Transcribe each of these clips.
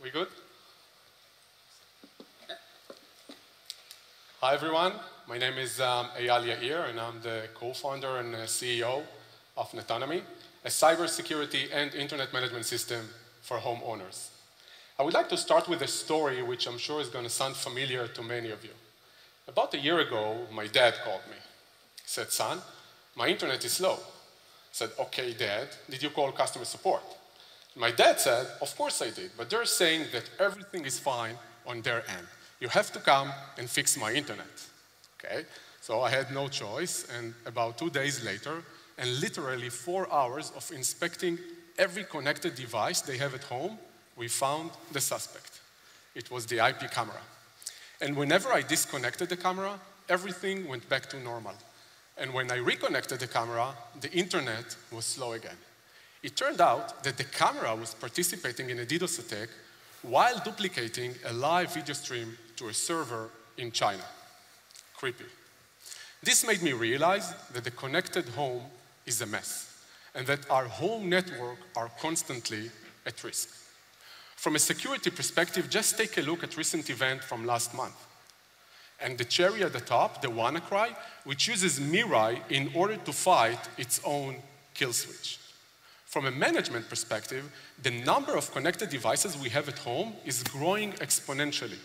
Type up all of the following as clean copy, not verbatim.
We good? Hi everyone, my name is Eyal Yair and I'm the co-founder and CEO of Netonomy, a cybersecurity and internet management system for homeowners. I would like to start with a story which I'm sure is going to sound familiar to many of you. About a year ago, my dad called me. He said, son, my internet is slow. I said, okay, Dad, did you call customer support? My dad said, of course I did, but they're saying that everything is fine on their end. You have to come and fix my internet. Okay, so I had no choice, and about 2 days later, and literally 4 hours of inspecting every connected device they have at home, we found the suspect. It was the IP camera. And whenever I disconnected the camera, everything went back to normal. And when I reconnected the camera, the internet was slow again. It turned out that the camera was participating in a DDoS attack while duplicating a live video stream to a server in China. Creepy. This made me realize that the connected home is a mess, and that our home network are constantly at risk. From a security perspective, just take a look at recent event from last month. And the cherry at the top, the WannaCry, which uses Mirai in order to fight its own kill switch. From a management perspective, the number of connected devices we have at home is growing exponentially.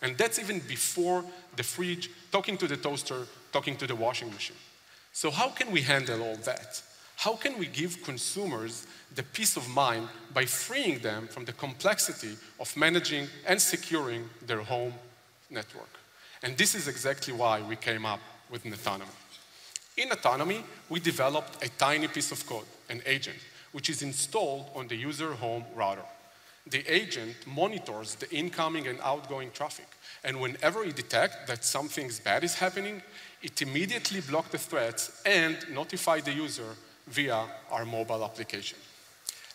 And that's even before the fridge, talking to the toaster, talking to the washing machine. So how can we handle all that? How can we give consumers the peace of mind by freeing them from the complexity of managing and securing their home network? And this is exactly why we came up with Netonomy. In Netonomy, we developed a tiny piece of code, an agent, which is installed on the user home router. The agent monitors the incoming and outgoing traffic, and whenever it detects that something bad is happening, it immediately blocks the threats and notifies the user via our mobile application.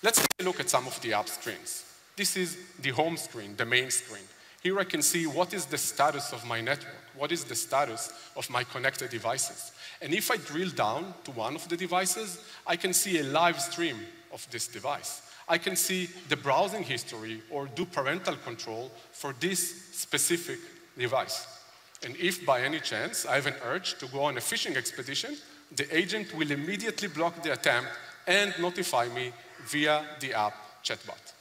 Let's take a look at some of the app screens. This is the home screen, the main screen. Here I can see what is the status of my network, what is the status of my connected devices. And if I drill down to one of the devices, I can see a live stream of this device. I can see the browsing history or do parental control for this specific device. And if by any chance I have an urge to go on a fishing expedition, the agent will immediately block the attempt and notify me via the app chatbot.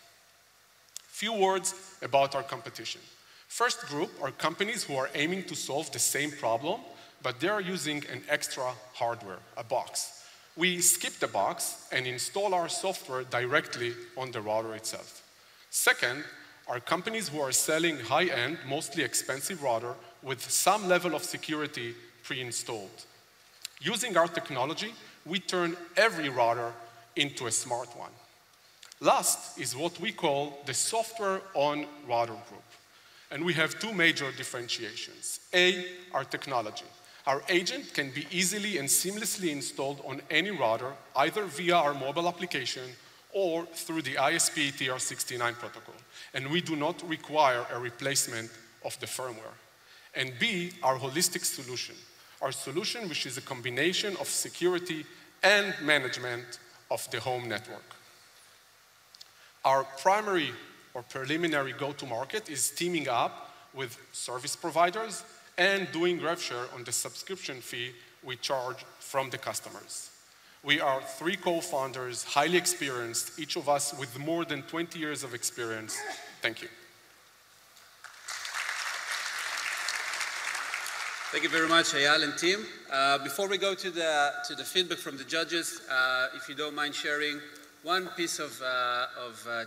Few words about our competition. First group are companies who are aiming to solve the same problem, but they are using an extra hardware, a box. We skip the box and install our software directly on the router itself. Second are companies who are selling high-end, mostly expensive router with some level of security pre-installed. Using our technology, we turn every router into a smart one. Last is what we call the software on router group. And we have two major differentiations. A, our technology. Our agent can be easily and seamlessly installed on any router, either via our mobile application or through the ISP TR69 protocol. And we do not require a replacement of the firmware. And B, our holistic solution. Our solution, which is a combination of security and management of the home network. Our primary or preliminary go-to-market is teaming up with service providers and doing rev share on the subscription fee we charge from the customers. We are 3 co-founders, highly experienced, each of us with more than 20 years of experience. Thank you. Thank you very much, Eyal and team. Before we go to the feedback from the judges, if you don't mind sharing one piece of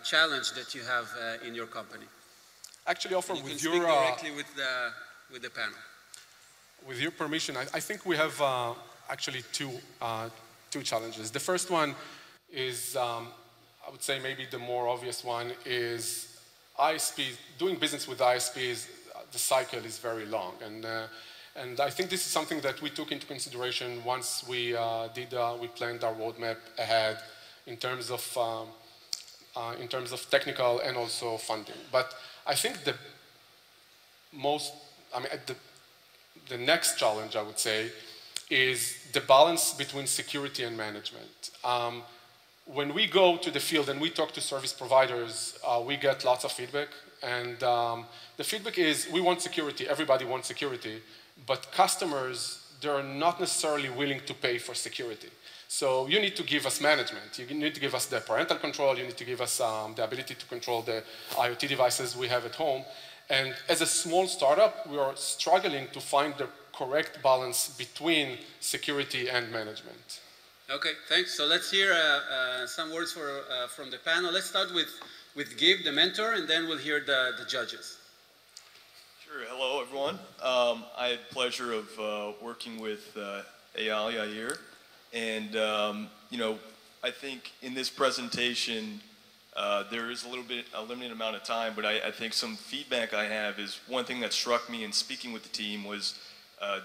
challenge that you have in your company. Actually, offer you with can your speak directly with the panel. With your permission, I think we have actually two challenges. The first one is, I would say maybe the more obvious one is ISPs. Doing business with ISPs, the cycle is very long, and I think this is something that we took into consideration once we planned our roadmap ahead in terms of technical and also funding. But I think the next challenge, I would say, is the balance between security and management. when we go to the field and we talk to service providers, we get lots of feedback. And the feedback is, we want security, everybody wants security, but customers, they're not necessarily willing to pay for security. So you need to give us management. You need to give us the parental control. You need to give us the ability to control the IoT devices we have at home. And as a small startup, we are struggling to find the correct balance between security and management. Okay, thanks. So let's hear some words from the panel. Let's start with Gib, the mentor, and then we'll hear the judges. Sure. Hello, everyone. I had the pleasure of working with Eyal Yair. And, you know, I think in this presentation, there is a limited amount of time, but I think some feedback I have is one thing that struck me in speaking with the team was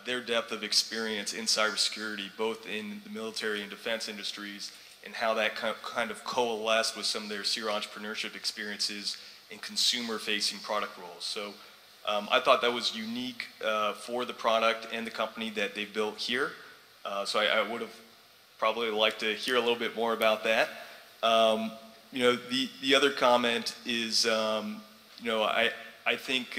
their depth of experience in cybersecurity, both in the military and defense industries, and how that kind of coalesced with some of their serial entrepreneurship experiences in consumer-facing product roles. So I thought that was unique for the product and the company that they built here. So I would have probably liked to hear a little bit more about that. You know, the other comment is, you know, I think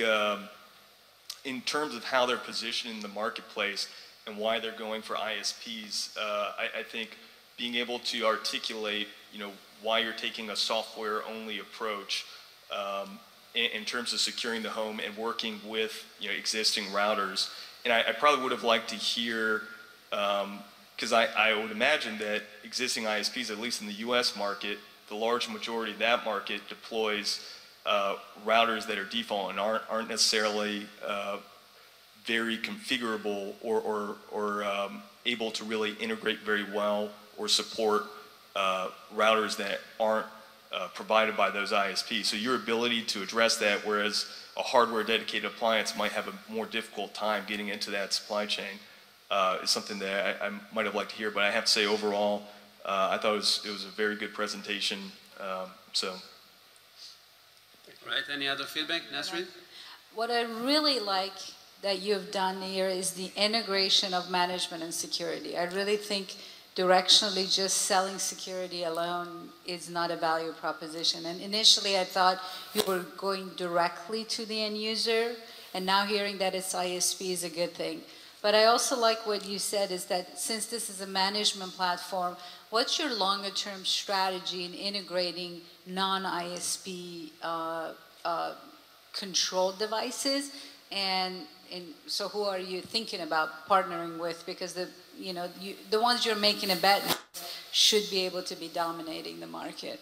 in terms of how they're positioned in the marketplace and why they're going for ISPs, I think being able to articulate, you know, why you're taking a software-only approach in terms of securing the home and working with, you know, existing routers. And I probably would have liked to hear, because I would imagine that existing ISPs, at least in the US market, the large majority of that market deploys routers that are default and aren't necessarily very configurable or able to really integrate very well or support routers that aren't provided by those ISPs. So your ability to address that, whereas a hardware dedicated appliance might have a more difficult time getting into that supply chain, is something that I might have liked to hear. But I have to say overall, I thought it was a very good presentation. So. Right, any other feedback, Nasrin? What I really like that you've done here is the integration of management and security. I really think directionally just selling security alone is not a value proposition. And initially I thought you were going directly to the end user, and now hearing that it's ISP is a good thing. But I also like what you said is that since this is a management platform, what's your longer term strategy in integrating non-ISP controlled devices? And so who are you thinking about partnering with? Because the ones you're making a bet should be able to be dominating the market.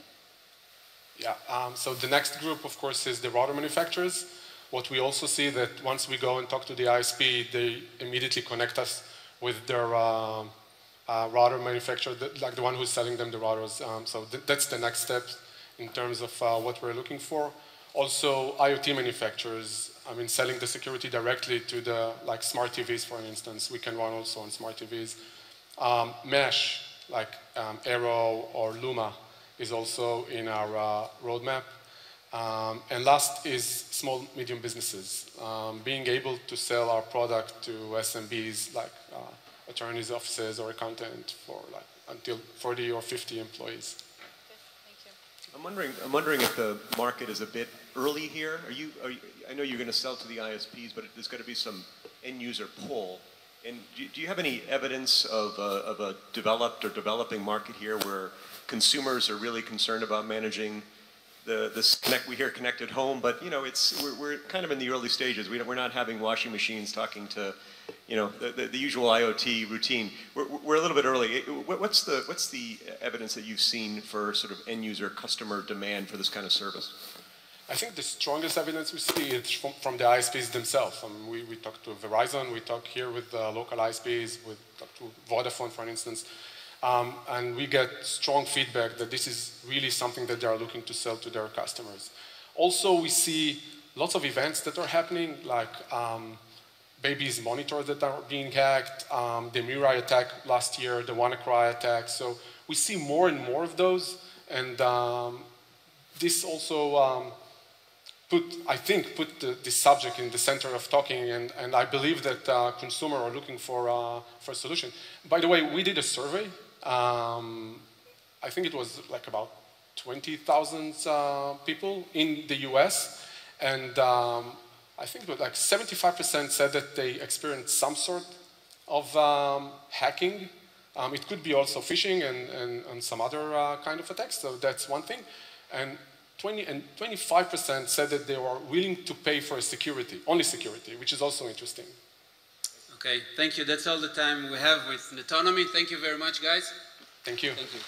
Yeah, so the next group, of course, is the router manufacturers. What we also see that once we go and talk to the ISP, they immediately connect us with their router manufacturer, like the one who's selling them the routers. So that's the next step in terms of what we're looking for. Also, IoT manufacturers, I mean, selling the security directly to the, like smart TVs, for instance, we can run also on smart TVs. Mesh, like Arrow or Luma, is also in our roadmap. And last is small, medium businesses. Being able to sell our product to SMBs, like attorneys' offices or accountant for like until 40 or 50 employees. I'm wondering if the market is a bit early here. I know you're going to sell to the ISPs, but there's got to be some end user pull. And do you have any evidence of a developed or developing market here where consumers are really concerned about managing we hear connected home, but you know, we're kind of in the early stages. We're not having washing machines talking to, you know, the usual IoT routine. We're a little bit early. What's the evidence that you've seen for sort of end user customer demand for this kind of service? I think the strongest evidence we see is from the ISPs themselves. We talk to Verizon, we talk here with local ISPs, we talk to Vodafone, for instance. And we get strong feedback that this is really something that they are looking to sell to their customers. Also, we see lots of events that are happening, like babies' monitors that are being hacked, the Mirai attack last year, the WannaCry attack. So we see more and more of those, and this also I think put the subject in the center of talking, and I believe that consumers are looking for a solution. By the way, we did a survey I think it was like about 20,000 people in the US, and I think it was like 75% said that they experienced some sort of hacking. It could be also phishing and some other kind of attacks, so that's one thing. And 25% said that they were willing to pay for security, only security, which is also interesting. Okay, thank you. That's all the time we have with Netonomy. Thank you very much, guys. Thank you. Thank you.